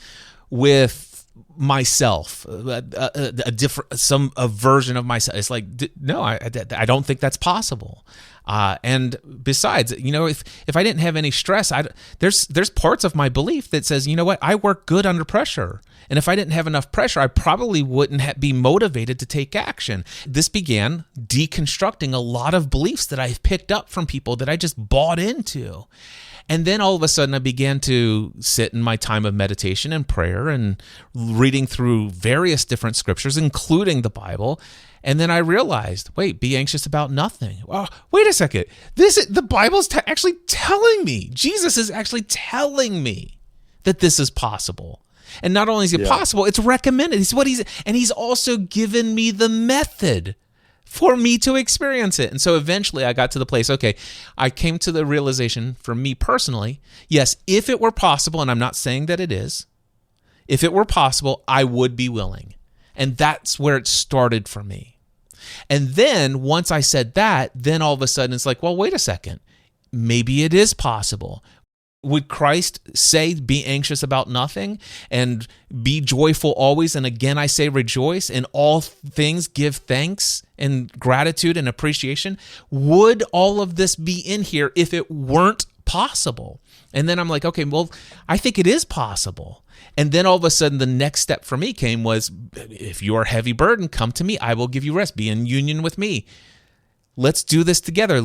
[SPEAKER 1] with myself, a version of myself. It's like, no, I don't think that's possible. And besides, if I didn't have any stress, there's parts of my belief that says, you know what, I work good under pressure. And if I didn't have enough pressure, I probably wouldn't be motivated to take action. This began deconstructing a lot of beliefs that I've picked up from people that I just bought into. And then all of a sudden I began to sit in my time of meditation and prayer and reading through various different scriptures, including the Bible. And then I realized, wait, be anxious about nothing. Oh, wait a second. The Bible's actually telling me, Jesus is actually telling me that this is possible. And not only is it possible, it's recommended. He's also given me the method for me to experience it. And so eventually I got to the place, okay, I came to the realization for me personally, yes, if it were possible, and I'm not saying that it is, if it were possible, I would be willing. And that's where it started for me. And then once I said that, then all of a sudden it's like, well, wait a second, maybe it is possible. Would Christ say, be anxious about nothing and be joyful always? And again, I say rejoice. In all things, give thanks and gratitude and appreciation. Would all of this be in here if it weren't possible? And then I'm like, okay, well, I think it is possible. And then all of a sudden, the next step for me was, if you are heavy burdened, come to me. I will give you rest. Be in union with me. Let's do this together.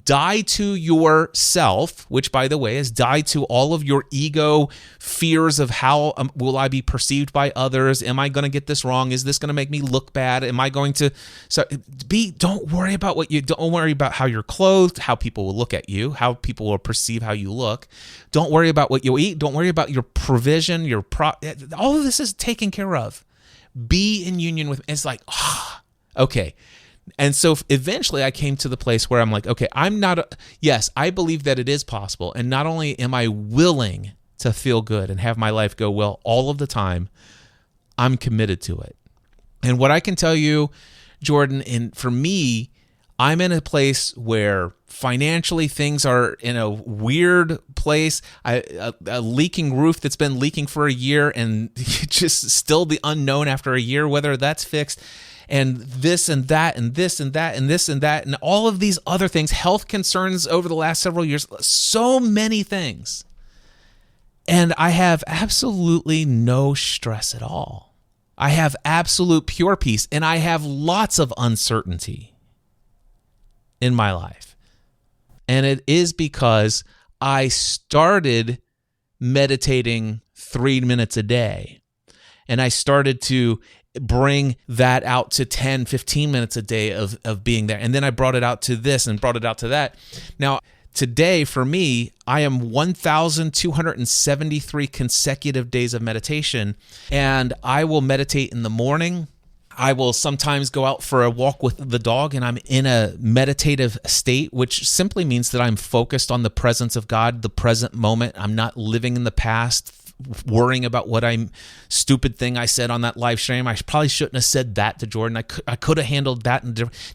[SPEAKER 1] Die to yourself, which, by the way, is die to all of your ego fears of how will I be perceived by others? Am I going to get this wrong? Is this going to make me look bad? Am I going to? Don't worry about don't worry about how you're clothed, how people will look at you, how people will perceive how you look. Don't worry about what you'll eat. Don't worry about your provision. All of this is taken care of. Be in union with. It's like, okay. And so eventually I came to the place where I'm like, okay, yes, I believe that it is possible. And not only am I willing to feel good and have my life go well all of the time, I'm committed to it. And what I can tell you, Jordan, for me, I'm in a place where financially things are in a weird place. A leaking roof that's been leaking for a year and just still the unknown after a year, whether that's fixed. And this and that and this and that and this and that and all of these other things, health concerns over the last several years, so many things. And I have absolutely no stress at all. I have absolute pure peace, and I have lots of uncertainty in my life. And it is because I started meditating 3 minutes a day, and I started to bring that out to 10, 15 minutes a day of being there. And then I brought it out to this and brought it out to that. Now, today for me, I am 1,273 consecutive days of meditation, and I will meditate in the morning. I will sometimes go out for a walk with the dog, and I'm in a meditative state, which simply means that I'm focused on the presence of God, the present moment. I'm not living in the past, worrying about what stupid thing I said on that live stream. I probably shouldn't have said that to Jordan. I could have handled that.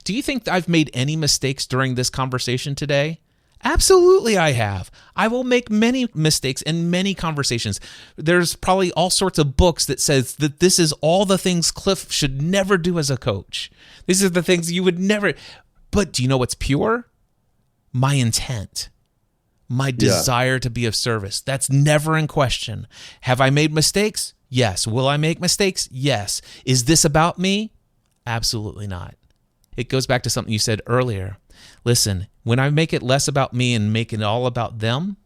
[SPEAKER 1] Do you think I've made any mistakes during this conversation today? Absolutely I have. I will make many mistakes in many conversations. There's probably all sorts of books that says that this is all the things Cliff should never do as a coach. These are the things you would never. But do you know what's pure? My intent. my
[SPEAKER 2] Yeah.
[SPEAKER 1] desire to be of service. That's never in question. Have I made mistakes? Yes. Will I make mistakes? Yes. Is this about me? Absolutely not. It goes back to something you said earlier. Listen, when I make it less about me and make it all about them,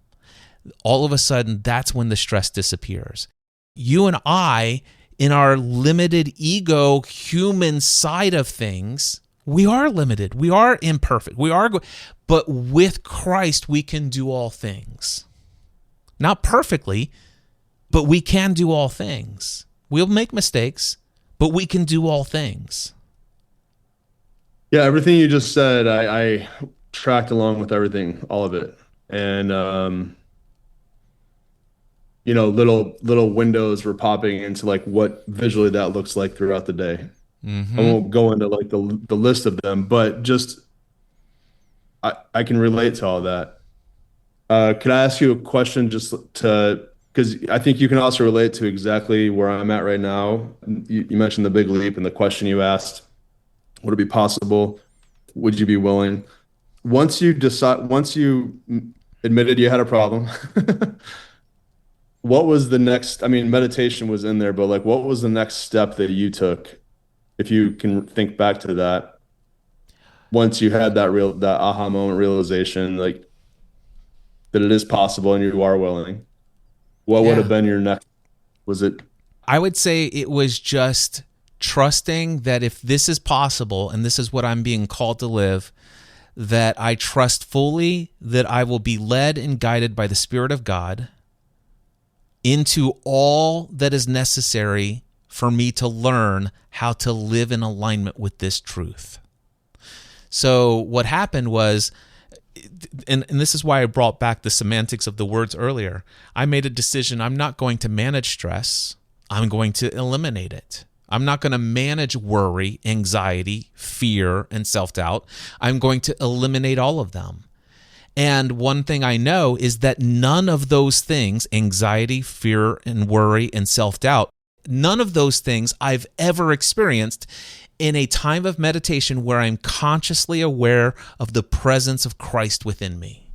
[SPEAKER 1] all of a sudden, that's when the stress disappears. You and I, in our limited ego, human side of things, we are limited. We are imperfect. But with Christ, we can do all things. Not perfectly, but we can do all things. We'll make mistakes, but we can do all things.
[SPEAKER 2] Yeah, everything you just said, I tracked along with everything, all of it. And little windows were popping into like what visually that looks like throughout the day. I won't go into like the list of them, but just I can relate to all that. Could I ask you a question because I think you can also relate to exactly where I'm at right now. You mentioned the big leap and the question you asked, would it be possible? Would you be willing? Once you admitted you had a problem, what was the next? I mean, meditation was in there, but like, what was the next step that you took, if you can think back to that? Once you had that aha moment realization, like that it is possible and you are willing, what would have been your next? Was it?
[SPEAKER 1] I would say it was just trusting that if this is possible and this is what I'm being called to live, that I trust fully that I will be led and guided by the Spirit of God into all that is necessary for me to learn how to live in alignment with this truth. So what happened was, and this is why I brought back the semantics of the words earlier, I made a decision. I'm not going to manage stress. I'm going to eliminate it. I'm not going to manage worry, anxiety, fear, and self-doubt. I'm going to eliminate all of them. And one thing I know is that none of those things, anxiety, fear, and worry, and self-doubt, none of those things I've ever experienced in a time of meditation where I'm consciously aware of the presence of Christ within me.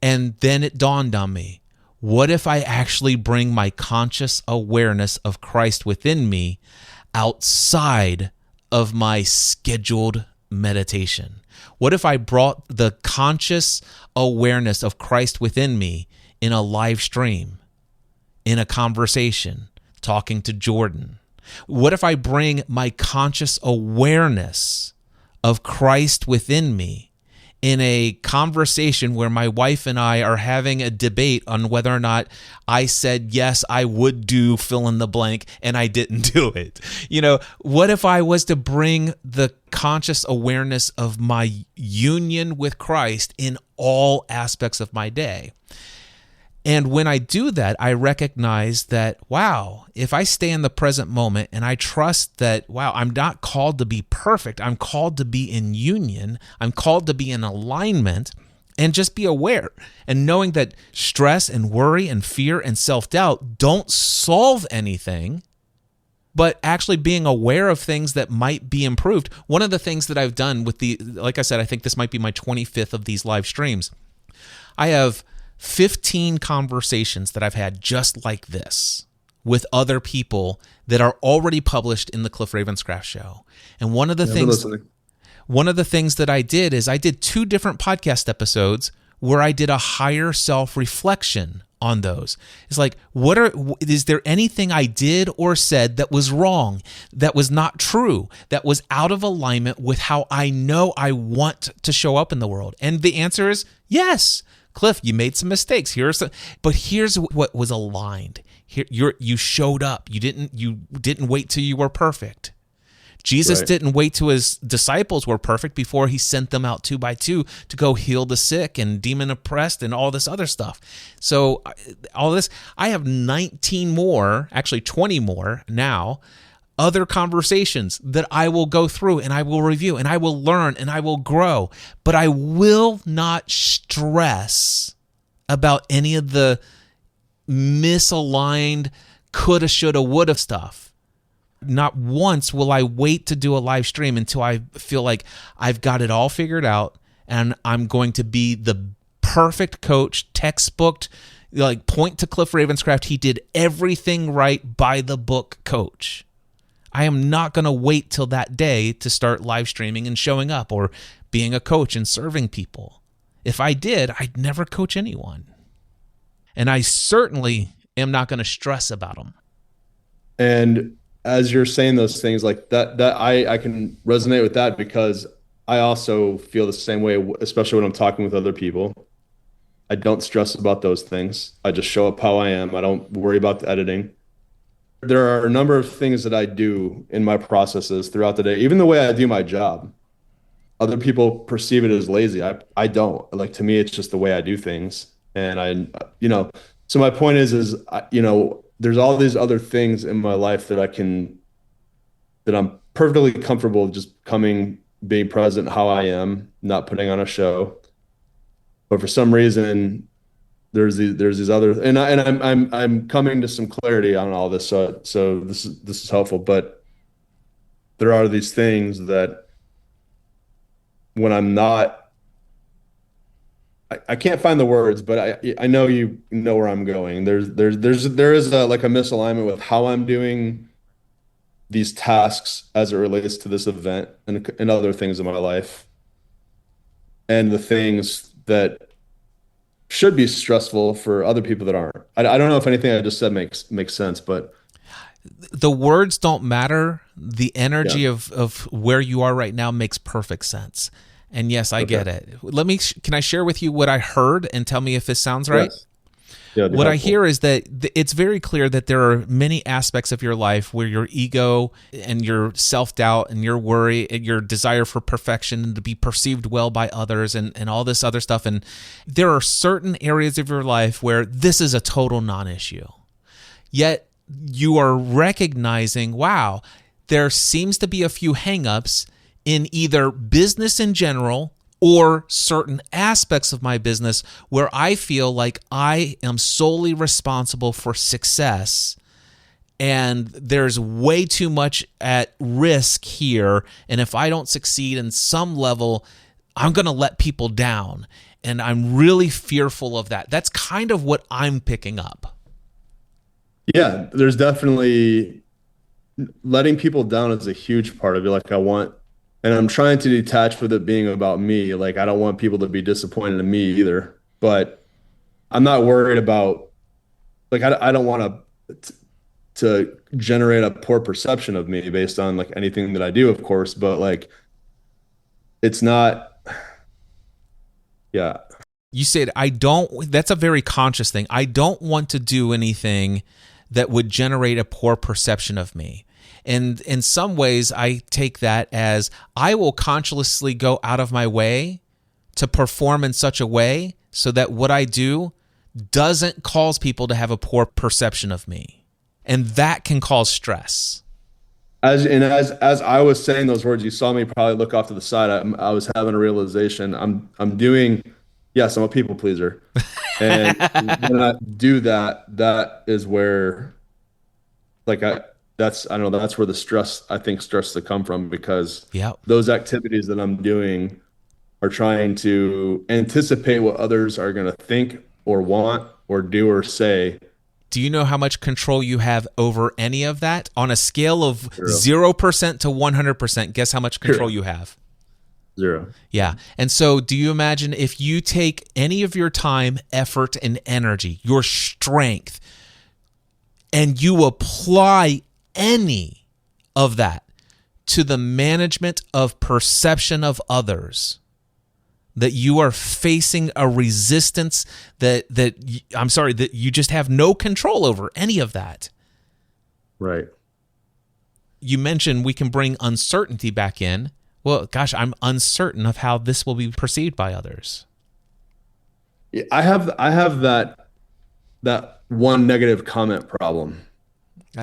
[SPEAKER 1] And then it dawned on me, what if I actually bring my conscious awareness of Christ within me outside of my scheduled meditation? What if I brought the conscious awareness of Christ within me in a live stream, in a conversation, talking to Jordan? What if I bring my conscious awareness of Christ within me in a conversation where my wife and I are having a debate on whether or not I said, yes, I would do fill in the blank, and I didn't do it? What if I was to bring the conscious awareness of my union with Christ in all aspects of my day? And when I do that, I recognize that, wow, if I stay in the present moment and I trust that, wow, I'm not called to be perfect. I'm called to be in union. I'm called to be in alignment, and just be aware and knowing that stress and worry and fear and self-doubt don't solve anything, but actually being aware of things that might be improved. One of the things that I've done like I said, I think this might be my 25th of these live streams. I have 15 conversations that I've had just like this with other people that are already published in the Cliff Ravenscraft Show. And one of the things that I did is I did 2 different podcast episodes where I did a higher self-reflection on those. It's like, is there anything I did or said that was wrong, that was not true, that was out of alignment with how I know I want to show up in the world? And the answer is yes. Cliff, you made some mistakes. But here's what was aligned. You showed up. You didn't wait till you were perfect. Jesus didn't wait till his disciples were perfect before he sent them out 2 by 2 to go heal the sick and demon oppressed and all this other stuff. So all this, I have 19 more, actually 20 more now, other conversations that I will go through and I will review and I will learn and I will grow, but I will not stress about any of the misaligned coulda, shoulda, woulda stuff. Not once will I wait to do a live stream until I feel like I've got it all figured out and I'm going to be the perfect coach, textbooked, like point to Cliff Ravenscraft. He did everything right, by the book coach. I am not going to wait till that day to start live streaming and showing up or being a coach and serving people. If I did, I'd never coach anyone. And I certainly am not going to stress about them.
[SPEAKER 2] And as you're saying those things like that, I can resonate with that, because I also feel the same way, especially when I'm talking with other people. I don't stress about those things. I just show up how I am. I don't worry about the editing. There are a number of things that I do in my processes throughout the day, even the way I do my job. Other people perceive it as lazy. I don't. Like, to me, it's just the way I do things. And so my point is, there's all these other things in my life that I'm perfectly comfortable just being present how I am, not putting on a show. But for some reason, there's these other, and I'm coming to some clarity on all this. So this is helpful. But there are these things that when I'm not, I can't find the words, but I know you know where I'm going. There is like a misalignment with how I'm doing these tasks as it relates to this event and other things in my life, and the things that should be stressful for other people that aren't. I don't know if anything I just said makes sense, but
[SPEAKER 1] the words don't matter. The energy of where you are right now makes perfect sense. And yes, I get it. Can I share with you what I heard and tell me if this sounds right?
[SPEAKER 2] Yes. Yeah,
[SPEAKER 1] what I hear is that it's very clear that there are many aspects of your life where your ego and your self-doubt and your worry and your desire for perfection and to be perceived well by others and all this other stuff. And there are certain areas of your life where this is a total non-issue. Yet you are recognizing, wow, there seems to be a few hang-ups in either business in general or certain aspects of my business where I feel like I am solely responsible for success, and there's way too much at risk here, and if I don't succeed in some level, I'm going to let people down, and I'm really fearful of that. That's kind of what I'm picking up.
[SPEAKER 2] Yeah, there's definitely letting people down is a huge part of it. Like, and I'm trying to detach with it being about me. Like, I don't want people to be disappointed in me either, but I'm not worried about, like, I don't want to generate a poor perception of me based on like anything that I do, of course, but like, it's not, yeah.
[SPEAKER 1] You said, that's a very conscious thing. I don't want to do anything that would generate a poor perception of me. And in some ways, I take that as I will consciously go out of my way to perform in such a way so that what I do doesn't cause people to have a poor perception of me. And that can cause stress.
[SPEAKER 2] As I was saying those words, you saw me probably look off to the side. I was having a realization. I'm a people pleaser. And when I do that, that is where, like, that's where the stress starts to come from, because those activities that I'm doing are trying to anticipate what others are going to think or want or do or say.
[SPEAKER 1] Do you know how much control you have over any of that? On a scale of 0% to 100%, guess how much control you have?
[SPEAKER 2] 0.
[SPEAKER 1] Yeah. And so do you imagine if you take any of your time, effort, and energy, your strength, and you apply any of that to the management of perception of others, that you are facing a resistance that you just have no control over any of that.
[SPEAKER 2] Right.
[SPEAKER 1] You mentioned we can bring uncertainty back in. Well, gosh, I'm uncertain of how this will be perceived by others.
[SPEAKER 2] Yeah, I have that one negative comment problem.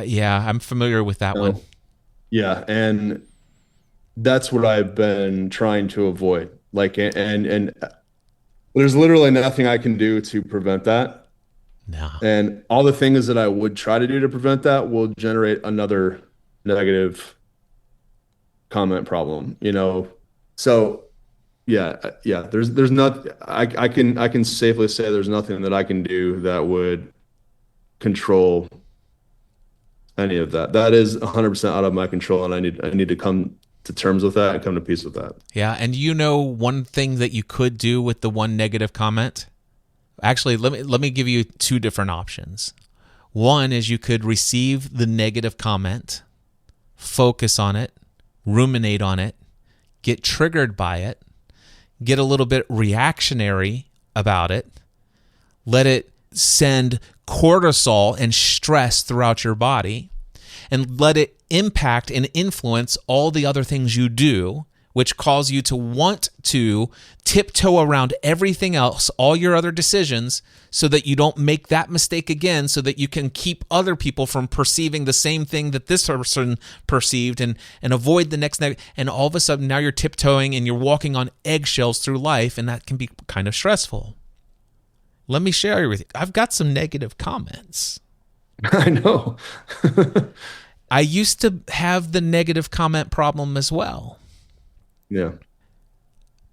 [SPEAKER 1] Yeah, I'm familiar with that one.
[SPEAKER 2] Yeah, and that's what I've been trying to avoid. Like, and there's literally nothing I can do to prevent that.
[SPEAKER 1] No.
[SPEAKER 2] And all the things that I would try to do to prevent that will generate another negative comment problem, So, yeah. There's not. I can safely say there's nothing that I can do that would control any of that. That is 100% out of my control, and I need to come to terms with that and come to peace with that.
[SPEAKER 1] Yeah. And one thing that you could do with the one negative comment? Actually, let me give you two different options. One is you could receive the negative comment, focus on it, ruminate on it, get triggered by it, get a little bit reactionary about it, let it send cortisol and stress throughout your body, and let it impact and influence all the other things you do, which cause you to want to tiptoe around everything else, all your other decisions, so that you don't make that mistake again, so that you can keep other people from perceiving the same thing that this person perceived, and avoid the next negative. And all of a sudden now you're tiptoeing and you're walking on eggshells through life, and that can be kind of stressful. Let me share with you. I've got some negative comments.
[SPEAKER 2] I know.
[SPEAKER 1] I used to have the negative comment problem as well.
[SPEAKER 2] Yeah.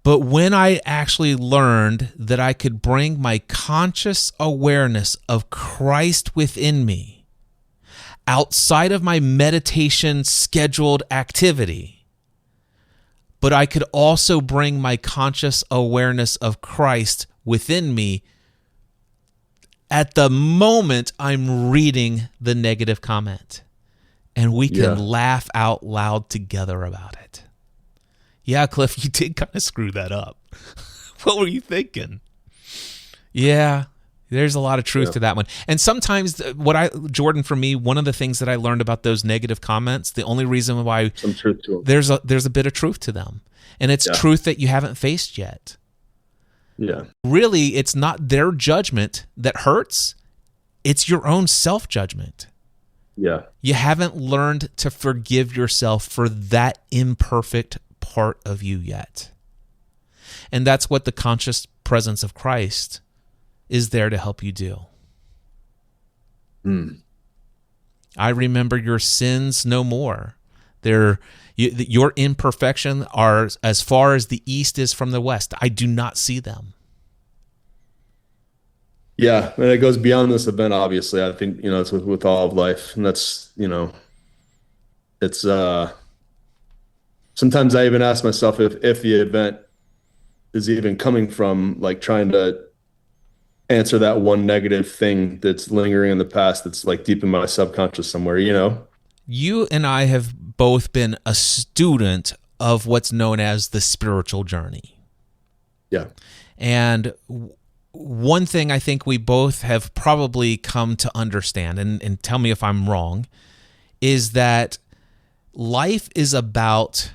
[SPEAKER 1] But when I actually learned that I could bring my conscious awareness of Christ within me outside of my meditation scheduled activity, but I could also bring my conscious awareness of Christ within me at the moment I'm reading the negative comment, and we can laugh out loud together about it. Yeah, Cliff, you did kind of screw that up. What were you thinking? Yeah, there's a lot of truth to that one. And sometimes Jordan, for me, one of the things that I learned about those negative comments, the only reason why
[SPEAKER 2] Some truth to them.
[SPEAKER 1] there's a bit of truth to them. And it's truth that you haven't faced yet.
[SPEAKER 2] Yeah.
[SPEAKER 1] Really, it's not their judgment that hurts. It's your own self-judgment.
[SPEAKER 2] Yeah.
[SPEAKER 1] You haven't learned to forgive yourself for that imperfect part of you yet. And that's what the conscious presence of Christ is there to help you do. I remember your sins no more. Your imperfection are as far as the east is from the west. I do not see them.
[SPEAKER 2] Yeah, and it goes beyond this event, obviously. I think, it's with all of life. And that's, it's sometimes I even ask myself if the event is even coming from like trying to answer that one negative thing that's lingering in the past, that's like deep in my subconscious somewhere.
[SPEAKER 1] You and I have both been a student of what's known as the spiritual journey.
[SPEAKER 2] Yeah.
[SPEAKER 1] And one thing I think we both have probably come to understand, and tell me if I'm wrong, is that life is about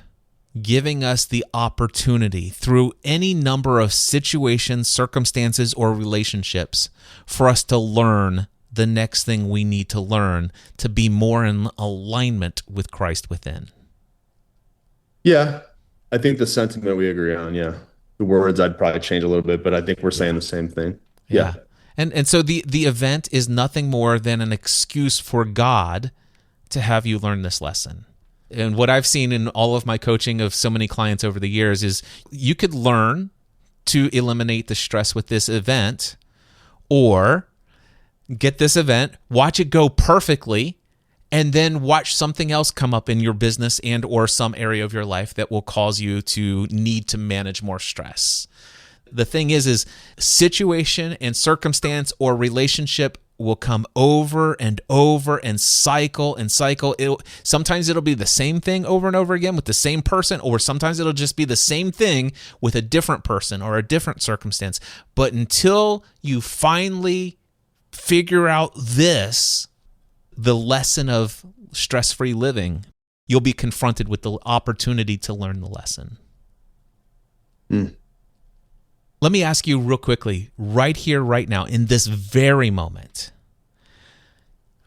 [SPEAKER 1] giving us the opportunity through any number of situations, circumstances, or relationships for us to learn the next thing we need to learn to be more in alignment with Christ within.
[SPEAKER 2] Yeah. I think the sentiment we agree on. Yeah. The words I'd probably change a little bit, but I think we're saying the same thing. Yeah.
[SPEAKER 1] And so the event is nothing more than an excuse for God to have you learn this lesson. And what I've seen in all of my coaching of so many clients over the years is you could learn to eliminate the stress with this event, or get this event, watch it go perfectly, and then watch something else come up in your business and or some area of your life that will cause you to need to manage more stress. The thing is situation and circumstance or relationship will come over and over and cycle and cycle. Sometimes it'll be the same thing over and over again with the same person, or sometimes it'll just be the same thing with a different person or a different circumstance. But until you finally figure out the lesson of stress-free living, you'll be confronted with the opportunity to learn the lesson. Let me ask you real quickly, right here, right now, in this very moment,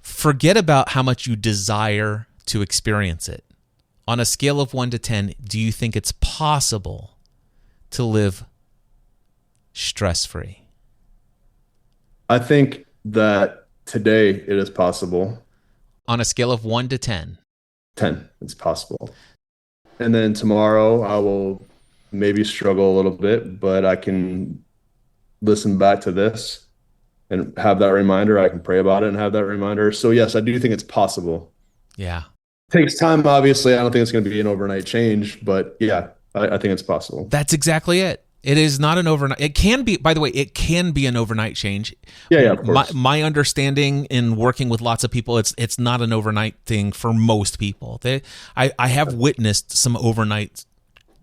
[SPEAKER 1] forget about how much you desire to experience it. On a scale of 1 to 10, do you think it's possible to live stress-free?
[SPEAKER 2] I think that today it is possible.
[SPEAKER 1] On a scale of 1 to 10.
[SPEAKER 2] 10, it's possible. And then tomorrow I will maybe struggle a little bit, but I can listen back to this and have that reminder. I can pray about it and have that reminder. So yes, I do think it's possible.
[SPEAKER 1] Yeah.
[SPEAKER 2] Takes time, obviously. I don't think it's going to be an overnight change, but yeah, I think it's possible.
[SPEAKER 1] That's exactly it. It is not an overnight. It can be, by the way, it can be an overnight change.
[SPEAKER 2] Yeah, of course.
[SPEAKER 1] My understanding in working with lots of people, it's not an overnight thing for most people. I have witnessed some overnight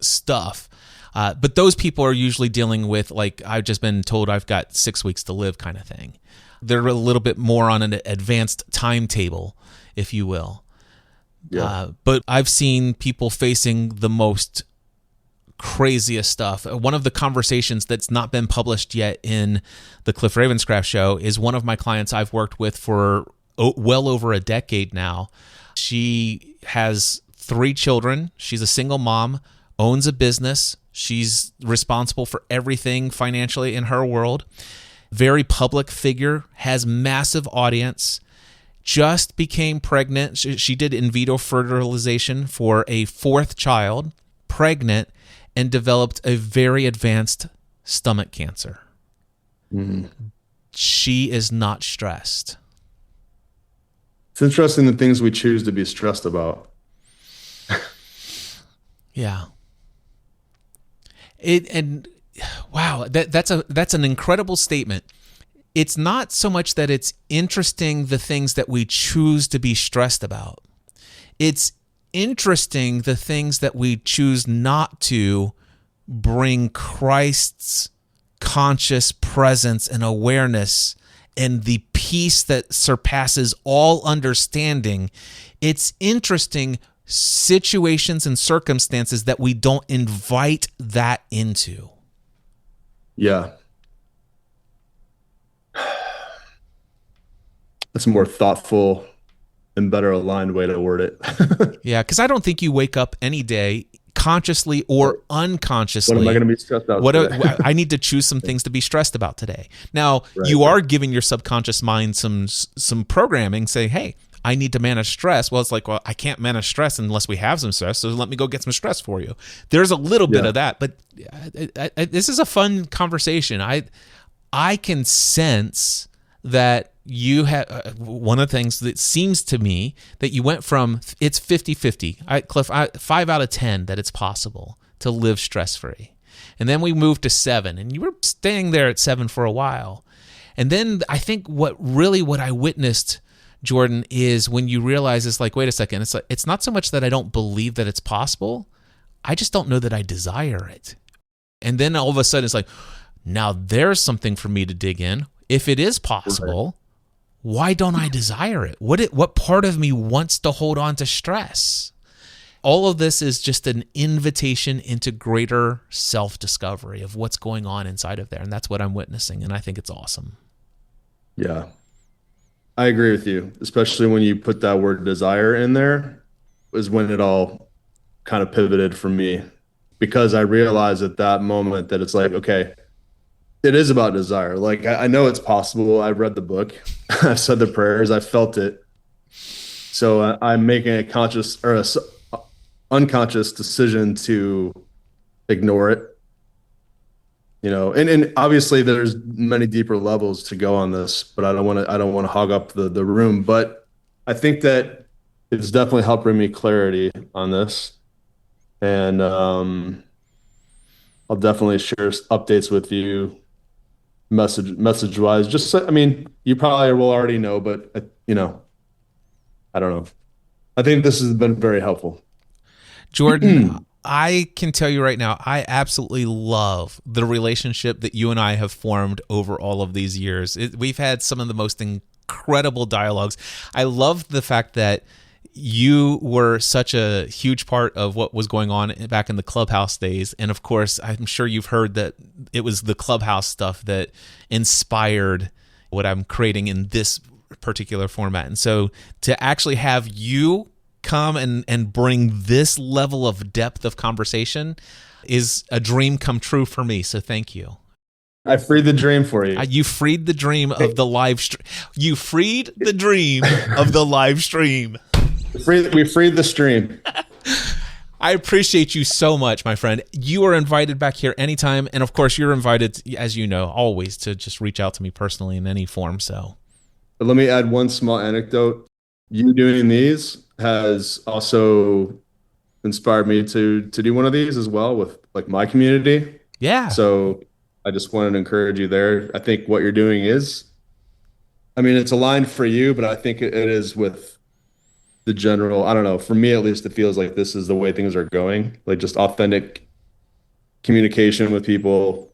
[SPEAKER 1] stuff, but those people are usually dealing with, like, I've just been told I've got 6 weeks to live kind of thing. They're a little bit more on an advanced timetable, if you will.
[SPEAKER 2] Yeah.
[SPEAKER 1] But I've seen people facing the most craziest stuff. One of the conversations that's not been published yet in the Cliff Ravenscraft show is one of my clients I've worked with for well over a decade now. She has 3 children. She's a single mom, owns a business. She's responsible for everything financially in her world. Very public figure, has massive audience. Just became pregnant. She did in vitro fertilization for a 4th child, pregnant, and developed a very advanced stomach cancer.
[SPEAKER 2] Mm-hmm.
[SPEAKER 1] She is not stressed.
[SPEAKER 2] It's interesting the things we choose to be stressed about.
[SPEAKER 1] Yeah. Wow, that's an incredible statement. It's not so much that it's interesting the things that we choose to be stressed about. It's interesting the things that we choose not to bring Christ's conscious presence and awareness and the peace that surpasses all understanding. It's interesting situations and circumstances that we don't invite that into.
[SPEAKER 2] Yeah. That's a more thoughtful and better aligned way to word it.
[SPEAKER 1] Yeah, because I don't think you wake up any day consciously or unconsciously.
[SPEAKER 2] What am I going to be stressed out today?
[SPEAKER 1] I need to choose some things to be stressed about today. Now, you are giving your subconscious mind some programming, say, hey, I need to manage stress. Well, it's like, well, I can't manage stress unless we have some stress, so let me go get some stress for you. There's a little bit of that, but this is a fun conversation. I can sense that you have one of the things that seems to me that you went from it's 50-50. Cliff, 5 out of 10 that it's possible to live stress-free. And then we moved to 7, and you were staying there at 7 for a while. And then I think what I witnessed, Jordan, is when you realize it's like, wait a second, it's not so much that I don't believe that it's possible, I just don't know that I desire it. And then all of a sudden it's like, now there's something for me to dig in. If it is possible, why don't I desire it? What part of me wants to hold on to stress? All of this is just an invitation into greater self-discovery of what's going on inside of there. And that's what I'm witnessing. And I think it's awesome.
[SPEAKER 2] Yeah, I agree with you, especially when you put that word desire in there is when it all kind of pivoted for me, because I realized at that moment that it's like, okay, it is about desire. Like, I know it's possible. I've read the book. I've said the prayers. I've felt it. So I'm making a conscious or unconscious decision to ignore it. You know, and obviously there's many deeper levels to go on this, but I don't want to hog up the room. But I think that it's definitely helped bring me clarity on this. And I'll definitely share updates with you message wise. Just so, I mean, you probably will already know, but I don't know. I think this has been very helpful.
[SPEAKER 1] Jordan, I can tell you right now, I absolutely love the relationship that you and I have formed over all of these years. We've had some of the most incredible dialogues. I love the fact that you were such a huge part of what was going on back in the Clubhouse days. And of course, I'm sure you've heard that it was the Clubhouse stuff that inspired what I'm creating in this particular format. And so to actually have you come and bring this level of depth of conversation is a dream come true for me. So thank you.
[SPEAKER 2] I freed the dream for you.
[SPEAKER 1] You freed the dream of the live stream. You freed the dream of the live stream.
[SPEAKER 2] We freed the stream.
[SPEAKER 1] I appreciate you so much, my friend. You are invited back here anytime. And of course, you're invited, as you know, always to just reach out to me personally in any form. So,
[SPEAKER 2] But let me add one small anecdote. You doing these has also inspired me to do one of these as well with like my community.
[SPEAKER 1] yeah.
[SPEAKER 2] So I just wanted to encourage you there. I think what you're doing is, I mean, it's aligned for you, but I think it is with the general, I don't know, for me at least, it feels like this is the way things are going. Like just authentic communication with people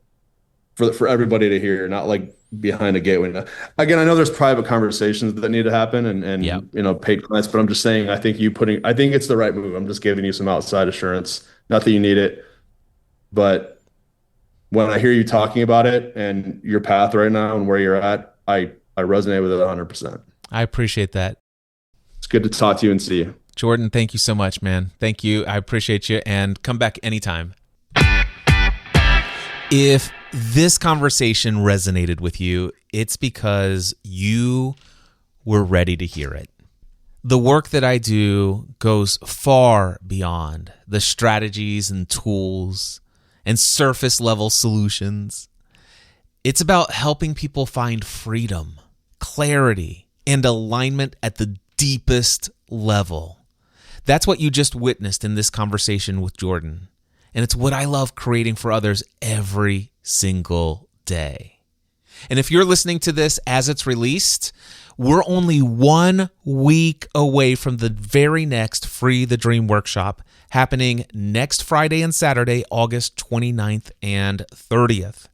[SPEAKER 2] for everybody to hear, not like behind a gateway. Again, I know there's private conversations that need to happen
[SPEAKER 1] Yeah.
[SPEAKER 2] and paid clients, but I'm just saying I think it's the right move. I'm just giving you some outside assurance. Not that you need it, but when I hear you talking about it and your path right now and where you're at, I resonate with it 100%.
[SPEAKER 1] I appreciate that.
[SPEAKER 2] It's good to talk to you and see you.
[SPEAKER 1] Jordan, thank you so much, man. Thank you. I appreciate you. And come back anytime. If this conversation resonated with you, it's because you were ready to hear it. The work that I do goes far beyond the strategies and tools and surface level solutions. It's about helping people find freedom, clarity, and alignment at the deepest level. That's what you just witnessed in this conversation with Jordan. And it's what I love creating for others every single day. And if you're listening to this as it's released, we're only 1 week away from the very next Free the Dream workshop happening next Friday and Saturday, August 29th and 30th.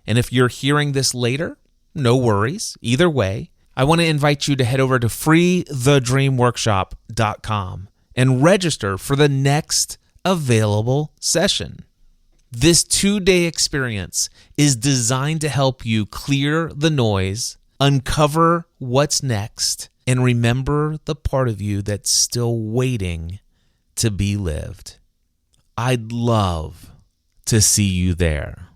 [SPEAKER 1] And if you're hearing this later, no worries. Either way, I want to invite you to head over to freethedreamworkshop.com and register for the next available session. This 2-day experience is designed to help you clear the noise, uncover what's next, and remember the part of you that's still waiting to be lived. I'd love to see you there.